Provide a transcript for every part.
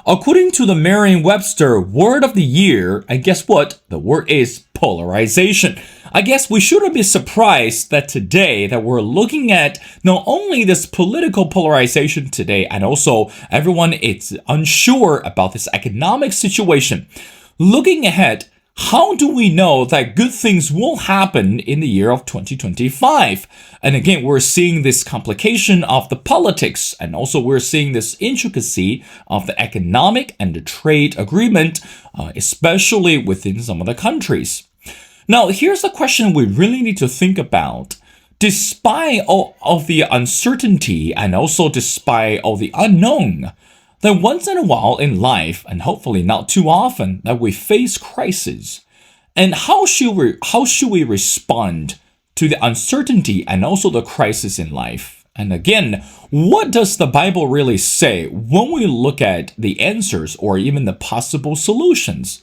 According to the Merriam-Webster Word of the Year, and guess what? The word is polarization. I guess we shouldn't be surprised that today that we're looking at not only this political polarization today, and also everyone is unsure about this economic situation. Looking ahead, how do we know that good things will happen in the year of 2025? And again, we're seeing this complication of the politics, and also we're seeing this intricacy of the economic and the trade agreement, especially within some of the countries. Now, here's a question we really need to think about. Despite all of the uncertainty and also despite all the unknown, then once in a while in life, and hopefully not too often, that we face crisis. And how should we respond to the uncertainty and also the crisis in life? And again, what does the Bible really say when we look at the answers or even the possible solutions?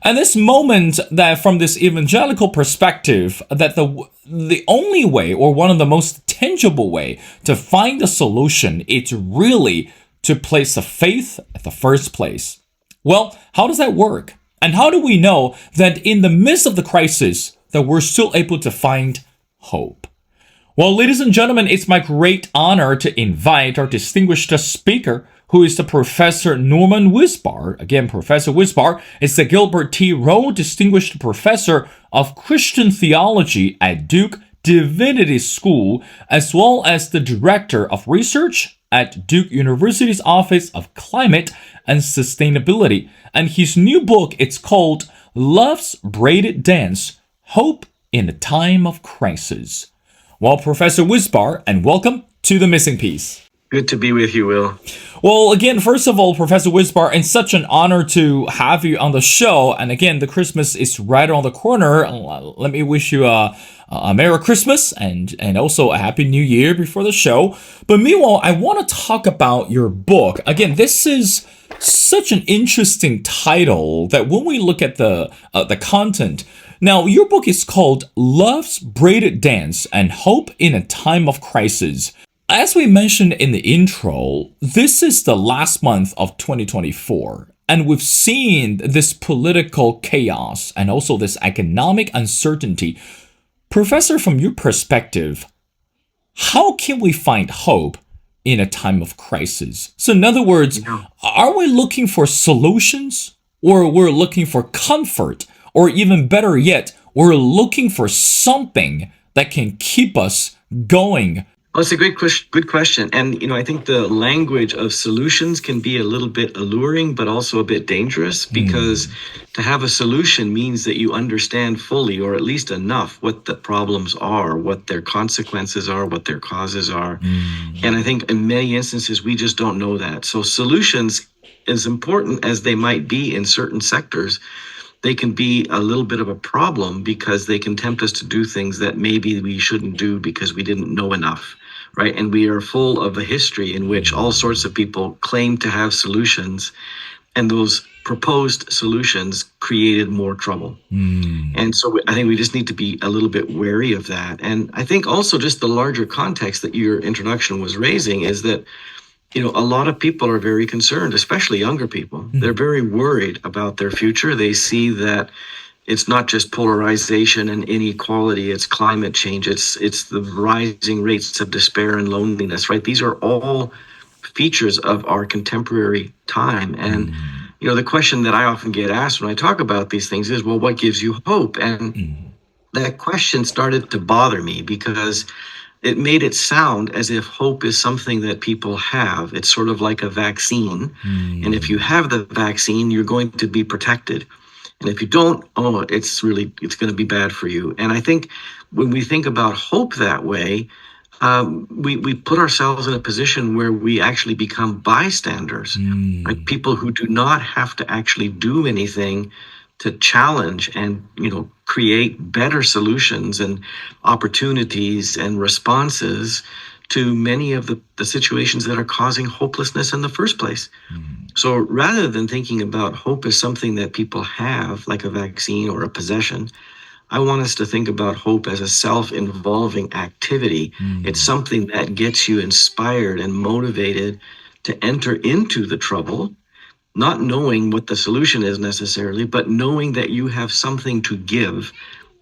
And this moment that from this evangelical perspective, that the only way or one of the most tangible way to find a solution is really to place the faith at the first place. Well, how does that work? And how do we know that in the midst of the crisis that we're still able to find hope? Well, ladies and gentlemen, it's my great honor to invite our distinguished speaker, who is the Professor Norman Wirzba. Again, Professor Wirzba is the Gilbert T. Rowe Distinguished Professor of Christian Theology at Duke Divinity School, as well as the Director of Research at Duke University's Office of Climate and Sustainability. And his new book, it's called Love's Braided Dance, Hope in a Time of Crisis. Well, Professor Wirzba, and welcome to The Missing Piece. Good to be with you, Will. Well, again, first of all, Professor Wirzba, it's such an honor to have you on the show. And again, the Christmas is right around the corner. Let me wish you a Merry Christmas and also a Happy New Year before the show. But meanwhile, I want to talk about your book. Again, this is such an interesting title that when we look at the content, now your book is called Love's Braided Dance and Hope in a Time of Crisis. As we mentioned in the intro, this is the last month of 2024, and we've seen this political chaos and also this economic uncertainty. Professor, from your perspective, how can we find hope in a time of crisis? So in other words, are we looking for solutions, or we're looking for comfort, or even better yet, we're looking for something that can keep us going? Well, it's a good question. And, I think the language of solutions can be a little bit alluring, but also a bit dangerous, because to have a solution means that you understand fully, or at least enough, what the problems are, what their consequences are, what their causes are. And I think in many instances, we just don't know that. So solutions, as important as they might be in certain sectors, they can be a little bit of a problem because they can tempt us to do things that maybe we shouldn't do because we didn't know enough, right? And we are full of a history in which all sorts of people claim to have solutions, and those proposed solutions created more trouble. And so I think we just need to be a little bit wary of that. And I think also just the larger context that your introduction was raising is that a lot of people are very concerned, especially younger people. They're very worried about their future. They see that it's not just polarization and inequality, it's climate change, it's the rising rates of despair and loneliness, right? These are all features of our contemporary time. And, the question that I often get asked when I talk about these things is, well, what gives you hope? And that question started to bother me because it made it sound as if hope is something that people have. It's sort of like a vaccine. And if you have the vaccine, you're going to be protected. And if you don't, it's going to be bad for you. And I think when we think about hope that way, we put ourselves in a position where we actually become bystanders, like people who do not have to actually do anything to challenge and, create better solutions and opportunities and responses to many of the situations that are causing hopelessness in the first place. So rather than thinking about hope as something that people have, like a vaccine or a possession, I want us to think about hope as a self-involving activity. It's something that gets you inspired and motivated to enter into the trouble not knowing what the solution is necessarily, but knowing that you have something to give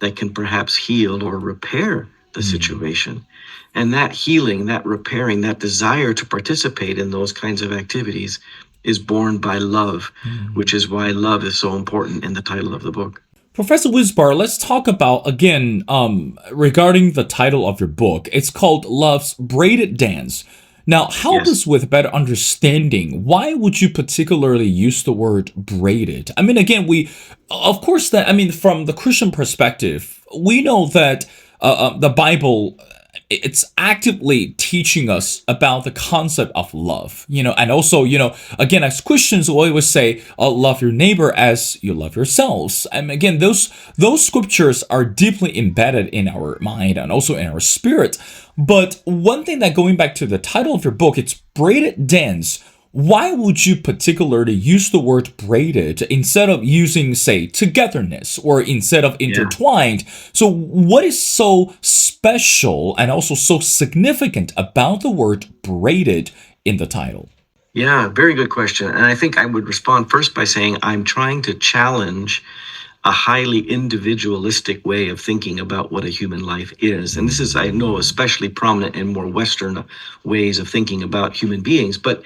that can perhaps heal or repair the situation. And that healing, that repairing, that desire to participate in those kinds of activities is born by love, which is why love is so important in the title of the book. Professor Wirzba, let's talk about again regarding the title of your book. It's called Love's Braided Dance. Now, help Yes. us with better understanding. Why would you particularly use the word braided? I mean, again, of course, that I mean, from the Christian perspective, we know that the Bible it's actively teaching us about the concept of love, and also, again, as Christians, we always say, love your neighbor as you love yourselves. And again, those scriptures are deeply embedded in our mind and also in our spirit. But one thing that going back to the title of your book, it's Braided Dance. Why would you particularly use the word braided instead of using, say, togetherness or instead of Yeah. intertwined? So, what is so special and also so significant about the word braided in the title? Yeah, very good question. And I think I would respond first by saying I'm trying to challenge a highly individualistic way of thinking about what a human life is. And this is, I know, especially prominent in more Western ways of thinking about human beings. But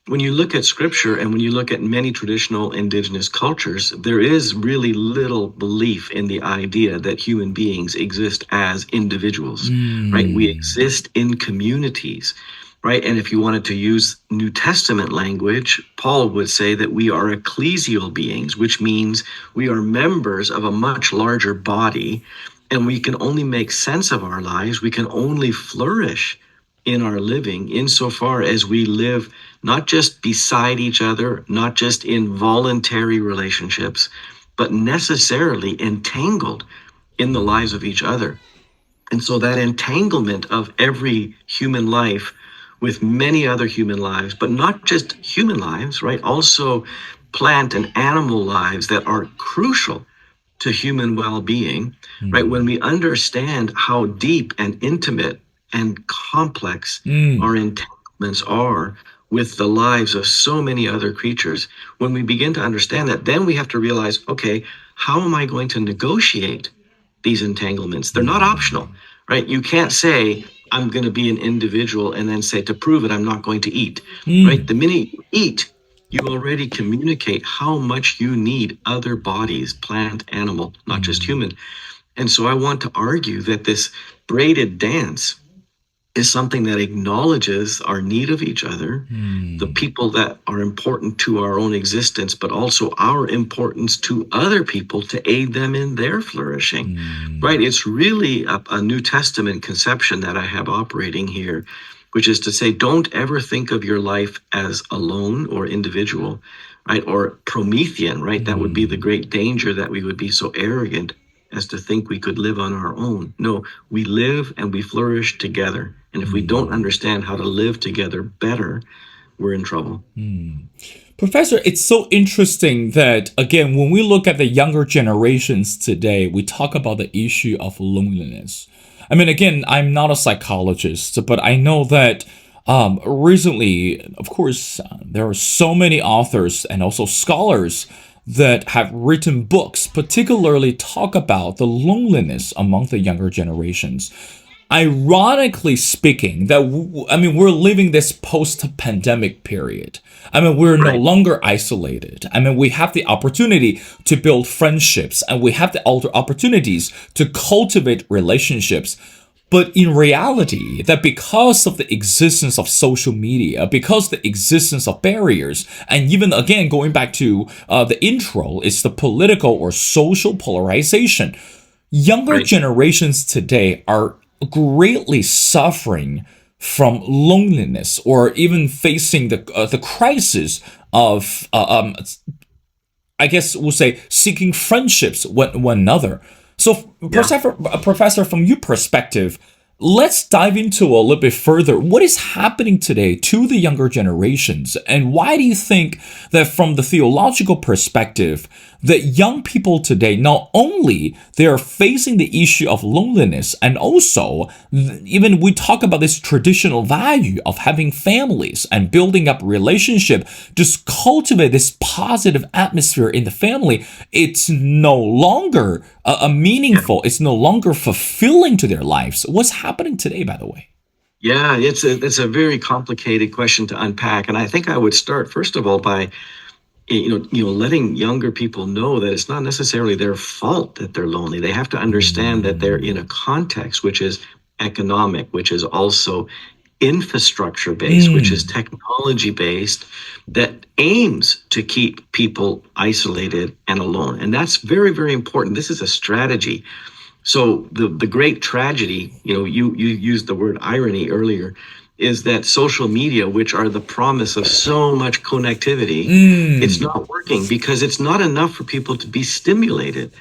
when you look at scripture and when you look at many traditional indigenous cultures, there is really little belief in the idea that human beings exist as individuals, right? We exist in communities, right? And if you wanted to use New Testament language, Paul would say that we are ecclesial beings, which means we are members of a much larger body, and we can only make sense of our lives. We can only flourish in our living insofar as we live not just beside each other, not just in voluntary relationships, but necessarily entangled in the lives of each other. And so that entanglement of every human life with many other human lives, but not just human lives, right? Also plant and animal lives that are crucial to human well-being, right? When we understand how deep and intimate and complex our entanglements are with the lives of so many other creatures, when we begin to understand that, then we have to realize, okay, how am I going to negotiate these entanglements? They're not optional, right? You can't say, I'm going to be an individual and then say, to prove it, I'm not going to eat, right? The minute you eat, you already communicate how much you need other bodies, plant, animal, not just human. And so I want to argue that this braided dance is something that acknowledges our need of each other, the people that are important to our own existence, but also our importance to other people to aid them in their flourishing, right? It's really a New Testament conception that I have operating here, which is to say, don't ever think of your life as alone or individual, right? Or Promethean, right? That would be the great danger, that we would be so arrogant as to think we could live on our own. No, we live and we flourish together. And if we don't understand how to live together better, we're in trouble. Professor, it's so interesting that, again, when we look at the younger generations today, we talk about the issue of loneliness. I mean, again, I'm not a psychologist, but I know that recently, of course, there are so many authors and also scholars that have written books, particularly talk about the loneliness among the younger generations. Ironically speaking, I mean, we're living this post-pandemic period. I mean, we're no Right. longer isolated. I mean, we have the opportunity to build friendships and we have the opportunities to cultivate relationships. But in reality, that because of the existence of social media, because the existence of barriers, and even again going back to the intro, is the political or social polarization. Younger Right. generations today are greatly suffering from loneliness or even facing the crisis of I guess we'll say seeking friendships with one another. So, Yeah. Professor, from your perspective, let's dive into a little bit further. What is happening today to the younger generations? And why do you think that from the theological perspective, that young people today, not only they are facing the issue of loneliness, and also even we talk about this traditional value of having families and building up relationship, just cultivate this positive atmosphere in the family, it's no longer a meaningful, it's no longer fulfilling to their lives. What's happening today, by the way? Yeah, it's a very complicated question to unpack, and I think I would start first of all by letting younger people know that it's not necessarily their fault that they're lonely. They have to understand that they're in a context which is economic, which is also infrastructure based, which is technology based, that aims to keep people isolated and alone. And that's very, very important. This is a strategy. So the great tragedy, you used the word irony earlier, is that social media, which are the promise of so much connectivity, it's not working because it's not enough for people to be stimulated,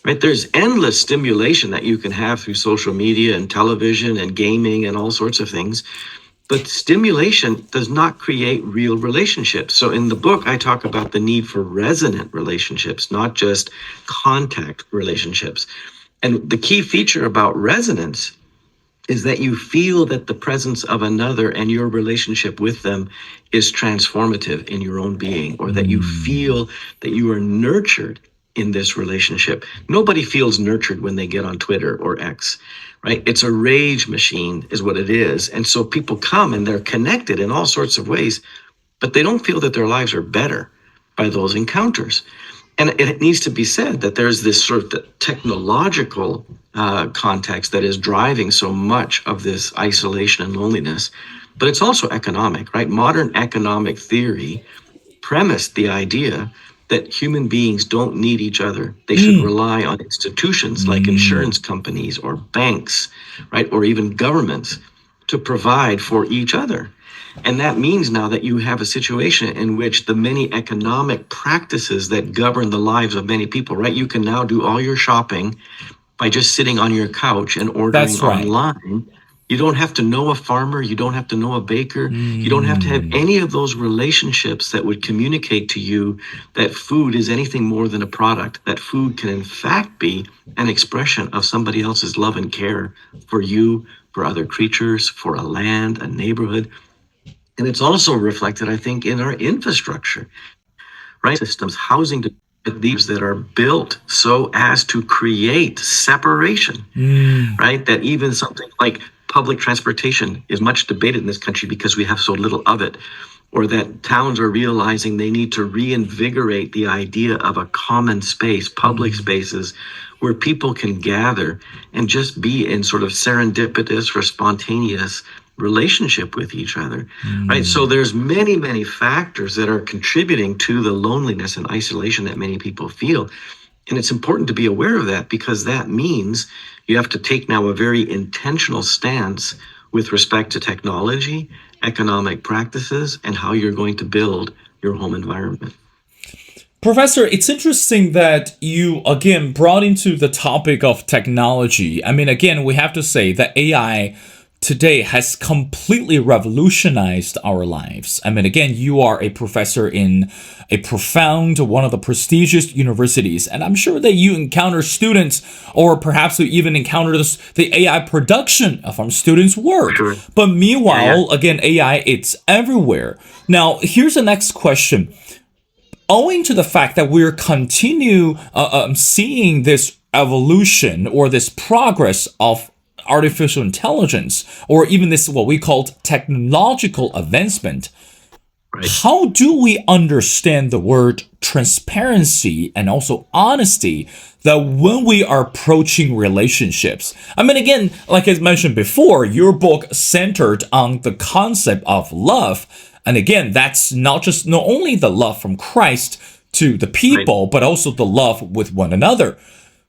right? There's endless stimulation that you can have through social media and television and gaming and all sorts of things. But stimulation does not create real relationships. So in the book, I talk about the need for resonant relationships, not just contact relationships. And the key feature about resonance is that you feel that the presence of another and your relationship with them is transformative in your own being, or that you feel that you are nurtured in this relationship. Nobody feels nurtured when they get on Twitter or X, right? It's a rage machine is what it is. And so people come and they're connected in all sorts of ways, but they don't feel that their lives are better by those encounters. And it needs to be said that there's this sort of technological context that is driving so much of this isolation and loneliness, but it's also economic, right? Modern economic theory premised the idea that human beings don't need each other. They should rely on institutions like insurance companies or banks, right? Or even governments to provide for each other. And that means now that you have a situation in which the many economic practices that govern the lives of many people, right? You can now do all your shopping by just sitting on your couch and ordering online. You don't have to know a farmer. You don't have to know a baker. You don't have to have any of those relationships that would communicate to you that food is anything more than a product, that food can in fact be an expression of somebody else's love and care for you, for other creatures, for a land, a neighborhood. And it's also reflected, I think, in our infrastructure, right? Systems, housing these that are built so as to create separation, right? That even something like public transportation is much debated in this country because we have so little of it, or that towns are realizing they need to reinvigorate the idea of a common space, public spaces, where people can gather and just be in sort of serendipitous or spontaneous relationship with each other, right? So there's many, many factors that are contributing to the loneliness and isolation that many people feel. And it's important to be aware of that because that means you have to take now a very intentional stance with respect to technology, economic practices, and how you're going to build your home environment. Professor, it's interesting that you again brought into the topic of technology. I mean, again, we have to say that AI today has completely revolutionized our lives. I mean, again, you are a professor in a profound, one of the prestigious universities, and I'm sure that you encounter students, or perhaps you even encounter the AI production of students' work. Sure. But meanwhile, again, AI, it's everywhere. Now, here's the next question. Owing to the fact that we're continue seeing this evolution or this progress of artificial intelligence, or even this what we call technological advancement, right, how do we understand the word transparency and also honesty that when we are approaching relationships? I mean, again, like I mentioned before, your book centered on the concept of love. And again, that's not only the love from Christ to the people, right, but also the love with one another.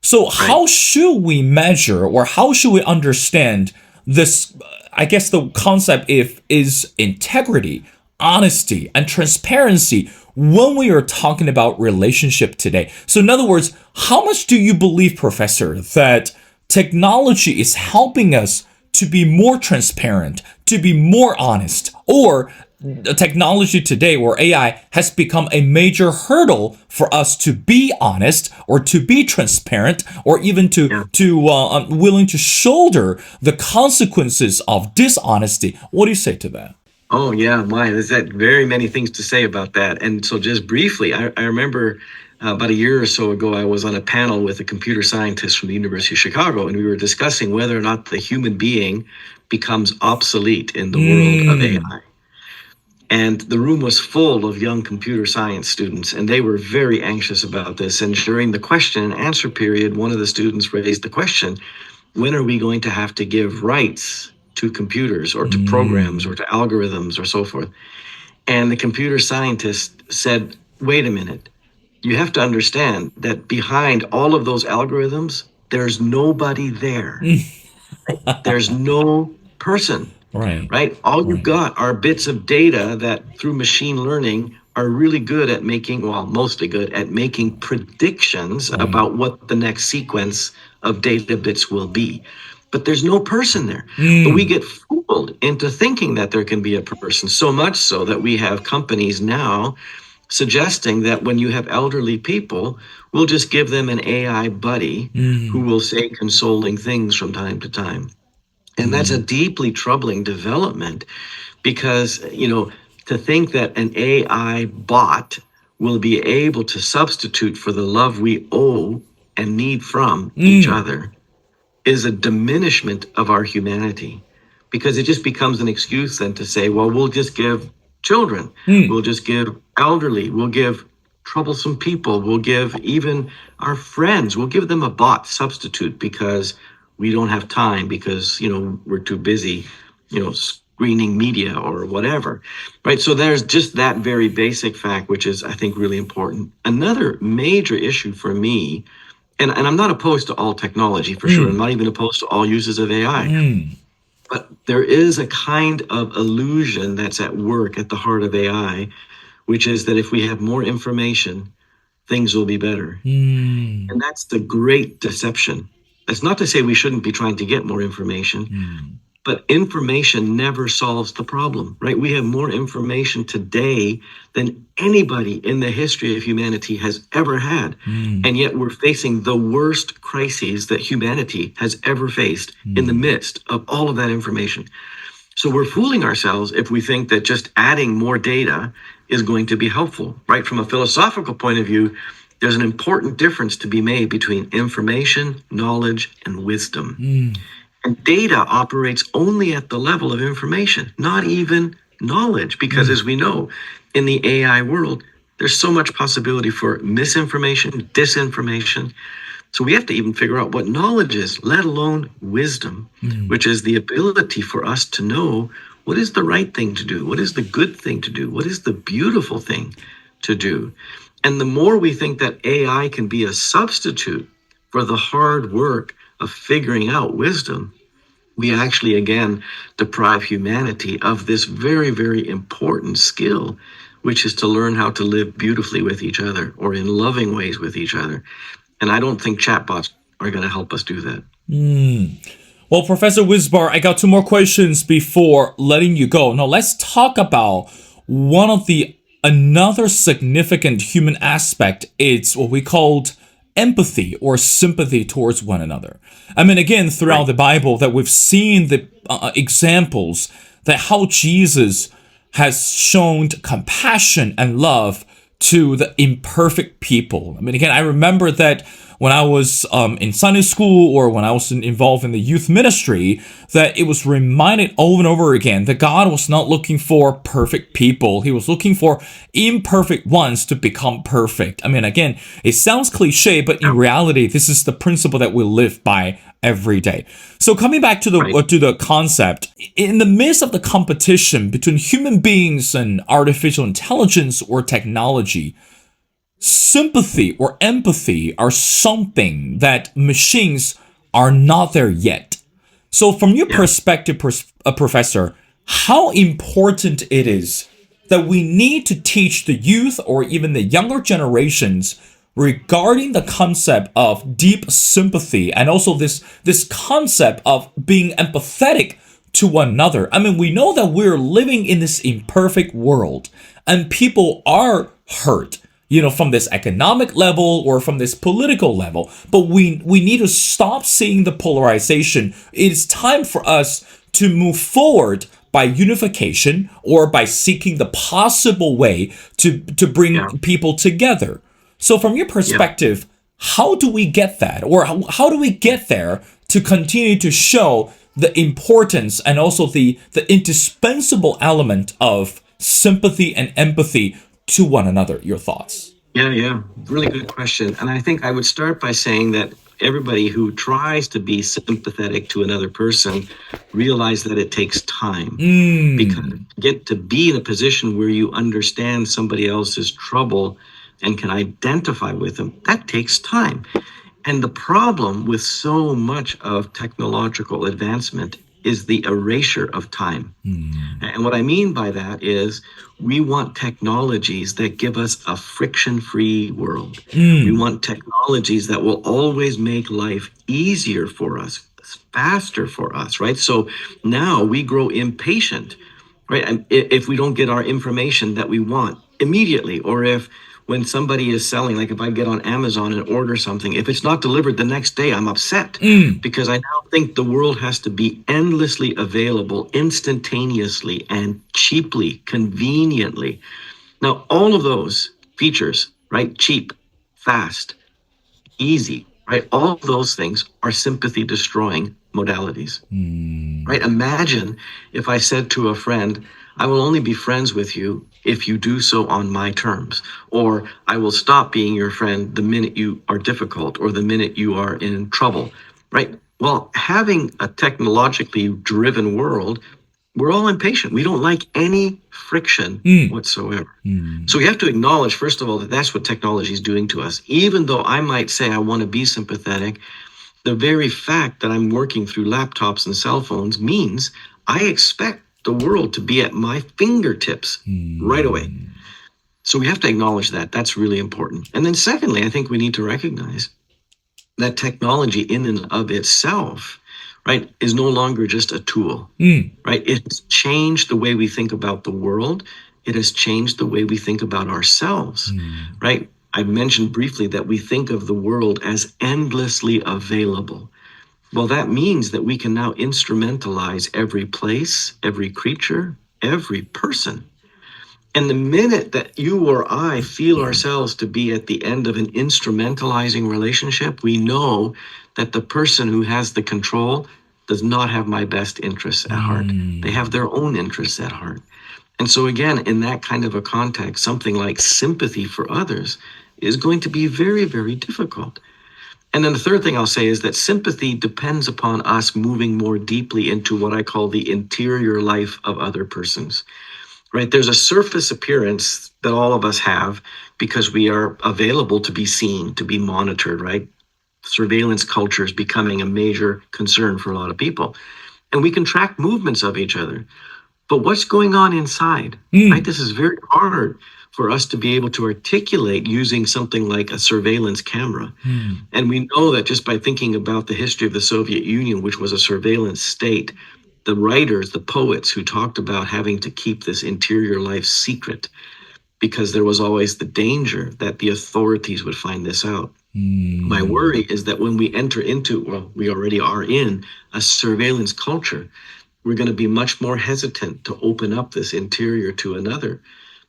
So how should we measure, or how should we understand this? I guess the concept is integrity, honesty, and transparency when we are talking about relationship today. So in other words, how much do you believe, Professor, that technology is helping us to be more transparent, to be more honest, or the technology today or AI has become a major hurdle for us to be honest or to be transparent or even to willing to shoulder the consequences of dishonesty. What do you say to that? Oh yeah, my, there's that very many things to say about that. And so just briefly, I remember about a year or so ago, I was on a panel with a computer scientist from the University of Chicago, and we were discussing whether or not the human being becomes obsolete in the world of AI. And the room was full of young computer science students, and they were very anxious about this. And during the question and answer period, one of the students raised the question, when are we going to have to give rights to computers or to programs or to algorithms or so forth? And the computer scientist said, wait a minute, you have to understand that behind all of those algorithms, there's nobody there. There's no person. Right? All you've got are bits of data that through machine learning are really good at making, well, mostly good at making predictions about what the next sequence of data bits will be. But there's no person there. But we get fooled into thinking that there can be a person, so much so that we have companies now suggesting that when you have elderly people, we'll just give them an AI buddy who will say consoling things from time to time. And that's a deeply troubling development because, to think that an AI bot will be able to substitute for the love we owe and need from each other is a diminishment of our humanity, because it just becomes an excuse then to say, well, we'll just give children, we'll just give elderly, we'll give troublesome people, we'll give even our friends, we'll give them a bot substitute because we don't have time, because we're too busy screening media or whatever, right? So there's just that very basic fact, which is, I think, really important. Another major issue for me, and I'm not opposed to all technology for sure, I'm not even opposed to all uses of AI, but there is a kind of illusion that's at work at the heart of AI, which is that if we have more information, things will be better. And that's the great deception. That's not to say we shouldn't be trying to get more information, but information never solves the problem, right? We have more information today than anybody in the history of humanity has ever had. And yet we're facing the worst crises that humanity has ever faced in the midst of all of that information. So we're fooling ourselves if we think that just adding more data is going to be helpful, right? From a philosophical point of view, there's an important difference to be made between information, knowledge, and wisdom. And data operates only at the level of information, not even knowledge, because as we know, in the AI world, there's so much possibility for misinformation, disinformation. So we have to even figure out what knowledge is, let alone wisdom, which is the ability for us to know what is the right thing to do, what is the good thing to do, what is the beautiful thing to do. And the more we think that AI can be a substitute for the hard work of figuring out wisdom, we actually, again, deprive humanity of this very, very important skill, which is to learn how to live beautifully with each other or in loving ways with each other. And I don't think chatbots are going to help us do that. Well, Professor Wirzba, I got two more questions before letting you go. Now, let's talk about another significant human aspect. It's what we called empathy or sympathy towards one another. I mean, again, throughout the Bible, that we've seen the examples that how Jesus has shown compassion and love to the imperfect people. I mean, again, I remember that when I was in Sunday school or when I was involved in the youth ministry, that it was reminded over and over again that God was not looking for perfect people. He was looking for imperfect ones to become perfect. I mean, again, it sounds cliche, but in reality, this is the principle that we live by every day. So coming back to the concept, in the midst of the competition between human beings and artificial intelligence or technology, sympathy or empathy are something that machines are not there yet. So from your perspective, Professor, how important it is that we need to teach the youth or even the younger generations regarding the concept of deep sympathy and also this concept of being empathetic to one another. I mean, we know that we're living in this imperfect world and people are hurt, from this economic level or from this political level. But we need to stop seeing the polarization. It's time for us to move forward by unification or by seeking the possible way to bring Yeah. people together. So from your Yeah. perspective, how do we get that? Or how do we get there to continue to show the importance and also the indispensable element of sympathy and empathy to one another? Your thoughts? Yeah, yeah. Really good question. And I think I would start by saying that everybody who tries to be sympathetic to another person realize that it takes time, because to get to be in a position where you understand somebody else's trouble and can identify with them, that takes time. And the problem with so much of technological advancement is the erasure of time. And what I mean by that is we want technologies that give us a friction-free world. We want technologies that will always make life easier for us, faster for us, right? So now we grow impatient, right? And if we don't get our information that we want immediately, or if when somebody is selling, like if I get on Amazon and order something, if it's not delivered the next day, I'm upset because I now think the world has to be endlessly available, instantaneously and cheaply, conveniently. Now, all of those features, right? Cheap, fast, easy, right? All of those things are sympathy destroying modalities, right? Imagine if I said to a friend, I will only be friends with you if you do so on my terms, or I will stop being your friend the minute you are difficult or the minute you are in trouble, right? Well, having a technologically driven world, we're all impatient. We don't like any friction whatsoever. So we have to acknowledge, first of all, that that's what technology is doing to us. Even though I might say I want to be sympathetic, the very fact that I'm working through laptops and cell phones means I expect the world to be at my fingertips right away. So we have to acknowledge that. That's really important. And then secondly, I think we need to recognize that technology in and of itself, right, is no longer just a tool, right? It's changed the way we think about the world. It has changed the way we think about ourselves, right? I mentioned briefly that we think of the world as endlessly available. Well, that means that we can now instrumentalize every place, every creature, every person. And the minute that you or I feel ourselves to be at the end of an instrumentalizing relationship, we know that the person who has the control does not have my best interests at heart. They have their own interests at heart. And so again, in that kind of a context, something like sympathy for others is going to be very, very difficult. And then the third thing I'll say is that sympathy depends upon us moving more deeply into what I call the interior life of other persons, right? There's a surface appearance that all of us have because we are available to be seen, to be monitored, right? Surveillance culture is becoming a major concern for a lot of people. And we can track movements of each other. But what's going on inside, right? This is very hard for us to be able to articulate using something like a surveillance camera. And we know that just by thinking about the history of the Soviet Union, which was a surveillance state, the writers, the poets who talked about having to keep this interior life secret because there was always the danger that the authorities would find this out. My worry is that when we enter into, well, we already are in a surveillance culture, we're going to be much more hesitant to open up this interior to another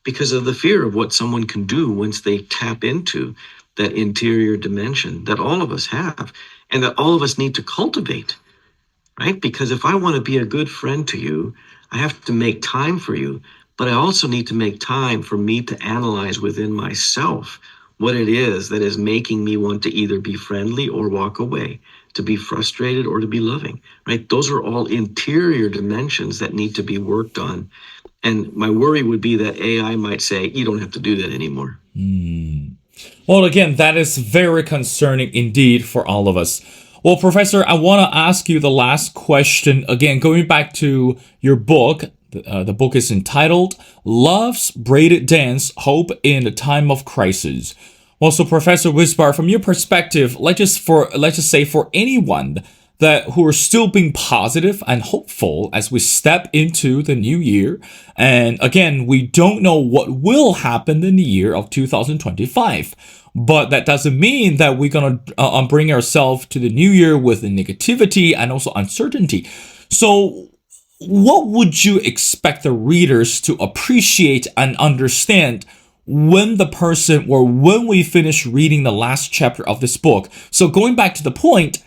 because of the fear of what someone can do once they tap into that interior dimension that all of us have and that all of us need to cultivate, right? Because if I want to be a good friend to you, I have to make time for you, but I also need to make time for me to analyze within myself what it is that is making me want to either be friendly or walk away, to be frustrated or to be loving, right? Those are all interior dimensions that need to be worked on. And my worry would be that AI might say, you don't have to do that anymore. Well, again, that is very concerning indeed for all of us. Well, Professor, I want to ask you the last question. Again, going back to your book, the book is entitled Love's Braided Dance, Hope in a Time of Crisis. Well, so Professor Wisbar, from your perspective, let's just say for anyone that who are still being positive and hopeful as we step into the new year, and again, we don't know what will happen in the year of 2025, but that doesn't mean that we're gonna bring ourselves to the new year with the negativity and also uncertainty. So, what would you expect the readers to appreciate and understand when the person or when we finish reading the last chapter of this book? So going back to the point,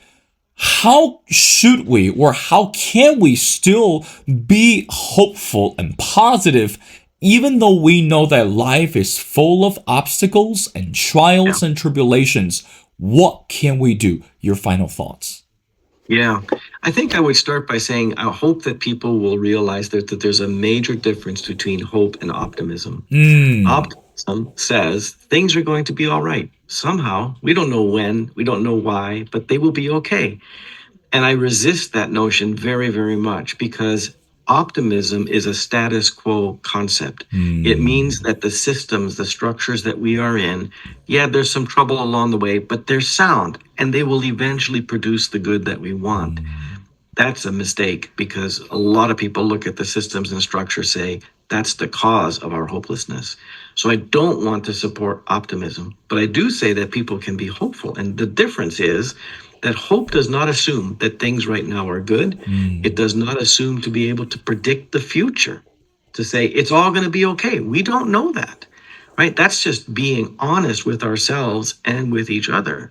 how should we or how can we still be hopeful and positive even though we know that life is full of obstacles and Yeah. trials and tribulations? What can we do? Your final thoughts. Yeah. I think I would start by saying I hope that people will realize that there's a major difference between hope and optimism. Hmm. Optimism says things are going to be all right. Somehow, we don't know when, we don't know why, but they will be okay. And I resist that notion very, very much because optimism is a status quo concept. It means Hmm. that the systems, the structures that we are in, yeah, there's some trouble along the way, but they're sound and they will eventually produce the good that we want. Hmm. That's a mistake because a lot of people look at the systems and structures say that's the cause of our hopelessness. So I don't want to support optimism, but I do say that people can be hopeful. And the difference is that hope does not assume that things right now are good. It Hmm. does not assume to be able to predict the future, to say it's all going to be okay. We don't know that, right? That's just being honest with ourselves and with each other.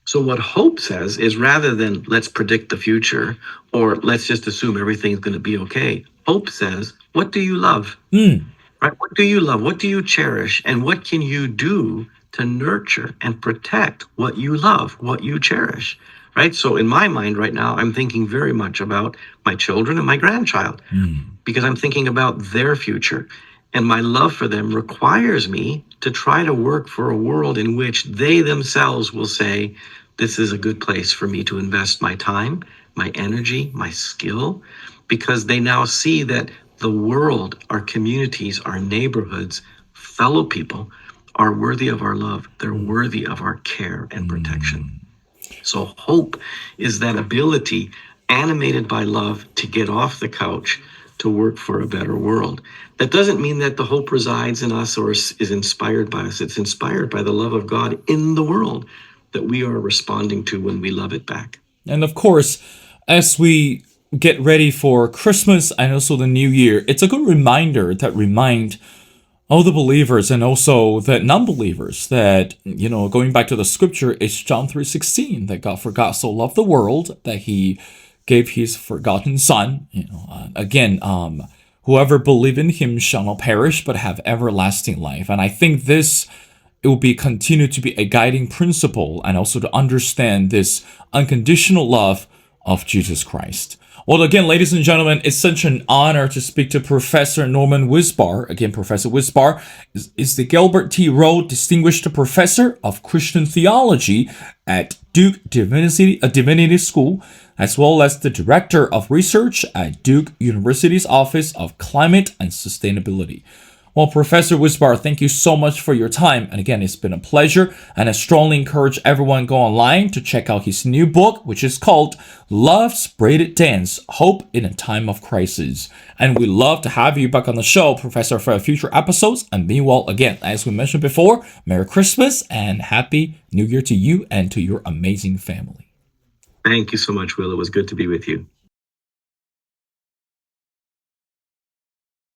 So, what hope says is rather than let's predict the future or let's just assume everything's going to be okay, hope says, what do you love? Hmm. Right? What do you love? What do you cherish? And what can you do to nurture and protect what you love, what you cherish? Right? So, in my mind right now, I'm thinking very much about my children and my grandchild Hmm. because I'm thinking about their future. And my love for them requires me to try to work for a world in which they themselves will say, this is a good place for me to invest my time, my energy, my skill, because they now see that the world, our communities, our neighborhoods, fellow people are worthy of our love. They're worthy of our care and protection. Hmm. So hope is that ability animated by love to get off the couch to work for a better world. That doesn't mean that the hope resides in us or is inspired by us. It's inspired by the love of God in the world that we are responding to when we love it back. And of course, as we get ready for Christmas and also the New Year, it's a good reminder that remind all the believers and also the non-believers that, going back to the scripture, it's John 3:16 that God for God so loved the world that he gave his forgotten son. Again, whoever believe in him shall not perish but have everlasting life. And I think this it will be continue to be a guiding principle and also to understand this unconditional love of Jesus Christ. Well, again, ladies and gentlemen, it's such an honor to speak to Professor Norman Wisbar. Again, Professor Wisbar is the Gilbert T. Rowe Distinguished Professor of Christian Theology at Duke Divinity School, as well as the Director of Research at Duke University's Office of Climate and Sustainability. Well, Professor Wisbar, thank you so much for your time. And again, it's been a pleasure. And I strongly encourage everyone to go online to check out his new book, which is called Love's Braided Dance, Hope in a Time of Crisis. And we love to have you back on the show, Professor, for future episodes. And meanwhile, again, as we mentioned before, Merry Christmas and Happy New Year to you and to your amazing family. Thank you so much, Will. It was good to be with you.